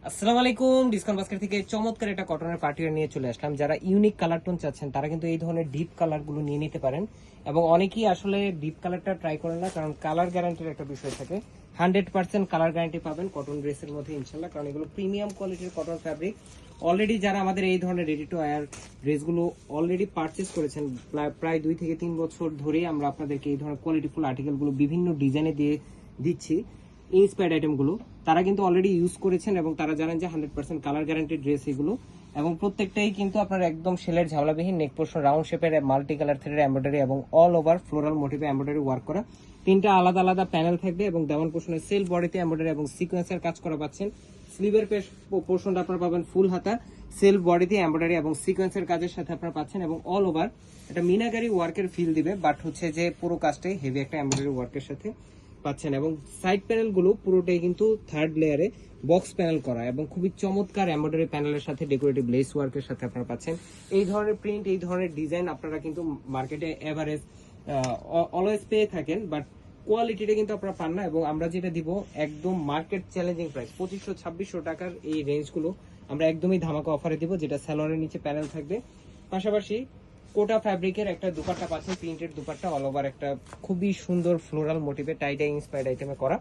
আসসালামু আলাইকুম। Discount basket থেকে চমৎকার একটা কটনের পার্টিওয়ার নিয়ে চলে আসলাম। যারা ইউনিক কালার টোন চাচ্ছেন তারা কিন্তু এই ধরনের ডিপ কালার গুলো নিয়ে নিতে পারেন। এবং অনেকেই আসলে ডিপ কালারটা ট্রাই করেন না, কারণ কালার গ্যারান্টির একটা বিষয় থাকে। 100% কালার গ্যারান্টি পাবেন কটন ড্রেসের মধ্যে ইনশাল্লাহ, কারণ এগুলো প্রিমিয়াম কোয়ালিটির কটন ফ্যাব্রিক। অলরেডি যারা আমাদের এই ধরনের রেডি টু ওয়্যার ড্রেসগুলো অলরেডি পারচেস করেছেন, প্রায় 2 থেকে 3 বছর ধরেই আমরা আপনাদেরকে এই ধরনের কোয়ালিটিফুল আর্টিকেলগুলো বিভিন্ন ডিজাইনে দিয়ে দিচ্ছি। ইন্সপায়ার্ড আইটেমগুলো তারা কিন্তু অলরেডি ইউজ করেছেন এবং তারা জানেন যে 100% কালার গ্যারান্টি ড্রেস এগুলো। এবং প্রত্যেকটাই কিন্তু আপনার একদম সেলের ঝামেলাবিহীন, নেক পোর্শন রাউন্ড শেপের মাল্টি কালার থ্রেডের এমব্রয়ডারি এবং অল ওভার ফ্লোরাল মোটিভে এমব্রয়ডারি ওয়ার্ক করা। 3টা আলাদা আলাদা প্যানেল থাকবে এবং দেওয়ান পোর্শনের সেল বডিতে এমব্রয়ডারি এবং সিকোয়েন্সের কাজ করা পাচ্ছেন। স্লিভের পোর্শনটা আপনারা পাবেন ফুল হাতা, সেল বডিতে এমব্রয়ডারি এবং সিকোয়েন্সের কাজের সাথে আপনারা পাচ্ছেন। এবং অল ওভার এটা মিনাকারি ওয়ার্কের ফিল দিবে, বাট হচ্ছে যে পুরো কাজটাই হেভি একটা এমব্রয়ডারি ওয়ার্কের সাথে পাচ্ছেন। এবং সাইড প্যানেল গুলো পুরোটাই কিন্তু 3rd লেয়ারে বক্স প্যানেল করা এবং খুবই চমৎকার এমব্রয়ডারি প্যানেলের সাথে ডেকোরেটিভ লেস ওয়ার্কের সাথে আপনারা পাচ্ছেন। এই ধরনের প্রিন্ট, এই ধরনের ডিজাইন আপনারা কিন্তু মার্কেটে এভারেজ অলওয়েজ পেয়ে থাকেন, বাট কোয়ালিটিটা কিন্তু আপনারা পান না। এবং আমরা যেটা দিব একদম মার্কেট চ্যালেঞ্জিং প্রাইস 2500-2600 টাকার এই রেঞ্জগুলো আমরা একদমই ধামাকা অফারে দিব, যেটা স্যালোনের নিচে প্যানেল থাকবে। পাশাপাশি কোটা ফ্যাব্রিকের একটা দুপাট্টা পাচ্ছেন, প্রিন্টেড দুপাট্টা, অল ওভার একটা খুবই সুন্দর ফ্লোরাল মোটিভে টাইডাই ইন্সপায়ার্ড আইটেমে করা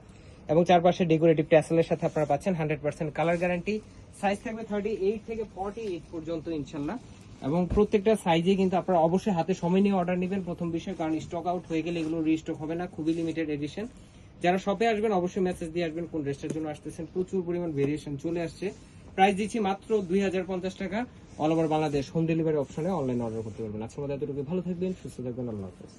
এবং চারপাশে ডেকোরেটিভ ট্যাসেলের সাথে আপনারা পাচ্ছেন। 100% কালার গ্যারান্টি। সাইজ থাকবে 38 থেকে 48 পর্যন্ত ইনশাল্লাহ। এবং প্রত্যেকটা সাইজে কিন্তু আপনারা অবশ্যই হাতে সময় নিয়ে অর্ডার নেবেন, প্রথম বিষয়, কারণ স্টক আউট হয়ে গেলে এগুলো রিস্টক হবে না, খুবই লিমিটেড এডিশন। যারা শপে আসবেন অবশ্যই মেসেজ দিয়ে আসবেন কোন ড্রেসটার জন্য আসতেছেন। প্রচুর পরিমাণ ভেরিয়েশন চলে আসছে। প্রাইস দিচ্ছি মাত্র 2050 টাকা। All over Bangladesh home delivery অপশনে অনলাইন অর্ডার করতে পারবেন। আজকের মধ্যে এতটুকু, ভালো থাকবেন, সুস্থ থাকবেন, আল্লাহ হাফেজ।